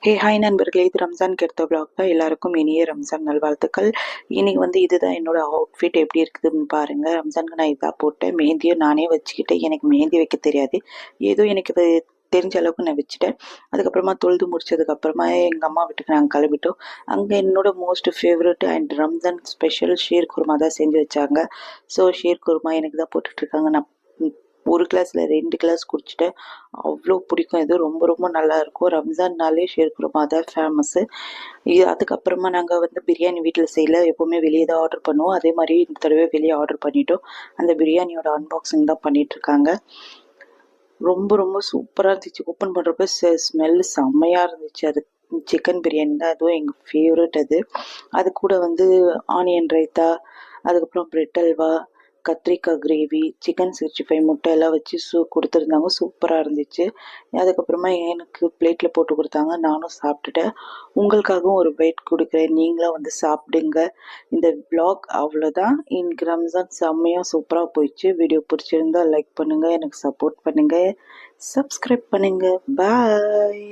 Hi நண்பர்களே, இது ரம்ஜானுக்கு எடுத்த vlog தான். எல்லாருக்கும் இனிய ரம்ஜான் நல்வாழ்த்துக்கள். இன்னைக்கு வந்து இதுதான் என்னோட அவுட்ஃபிட் எப்படி இருக்குதுன்னு பாருங்க. ரம்ஜானுக்கு நான் இதான் போட்டேன். மெஹந்தியும் நானே வச்சுக்கிட்டேன். எனக்கு மெஹந்தி வைக்க தெரியாது. ஏதோ எனக்கு இது தெரிஞ்ச அளவுக்கு நான் வச்சுட்டேன். அதுக்கப்புறமா தொழுது முடிச்சதுக்கப்புறமா எங்கள் அம்மா வீட்டுக்கு நாங்கள் கிளம்பிட்டோம். அங்கே என்னோட most favourite and Ramzan special sheer khurma தான் செஞ்சு வச்சாங்க. ஸோ ஷீர் குருமா எனக்கு தான் போட்டுட்ருக்காங்க. நான் ஒரு கிளாஸில் 2 கிளாஸ் குடிச்சிட்டேன். அவ்வளோ பிடிக்கும். இது ரொம்ப ரொம்ப நல்லாயிருக்கும். ரம்ஜான்னாலே ஷீர் குருமா தான் ஃபேமஸ்ஸு. அதுக்கப்புறமா நாங்கள் வந்து பிரியாணி வீட்டில் செய்யல, எப்போவுமே வெளியே தான் ஆர்டர் பண்ணுவோம். அதே மாதிரி இந்த தடவை வெளியே ஆர்டர் பண்ணிட்டோம். அந்த பிரியாணியோட அன்பாக்சிங் தான் பண்ணிகிட்ருக்காங்க. ரொம்ப ரொம்ப சூப்பராக இருந்துச்சு. ஓப்பன் பண்ணுறப்ப ஸ்மெல்லு செம்மையாக இருந்துச்சு. அது சிக்கன் பிரியாணி தான், அதுவும் எங்கள் ஃபேவரட் அது. அது கூட வந்து ஆனியன் ரைத்தா, அதுக்கப்புறம் பிரெட் அல்வா, கத்திரிக்காய் கிரேவி, சிக்கன் 65 முட்டை எல்லாம் வச்சு கொடுத்துருந்தாங்க. சூப்பராக இருந்துச்சு. அதுக்கப்புறமா எனக்கு பிளேட்டில் போட்டு கொடுத்தாங்க. நானும் சாப்பிட்டுட்டேன். உங்களுக்காகவும் ஒரு பைட் கொடுக்குறேன். நீங்களும் வந்து சாப்பிடுங்க. இந்த vlog அவ்வளோதான். இன்னைக்கு ரம்ஜான் செம்மையாக சூப்பராக போயிடுச்சு. வீடியோ பிடிச்சிருந்தா லைக் பண்ணுங்கள், எனக்கு சப்போர்ட் பண்ணுங்கள், சப்ஸ்கிரைப் பண்ணுங்கள். பாய்.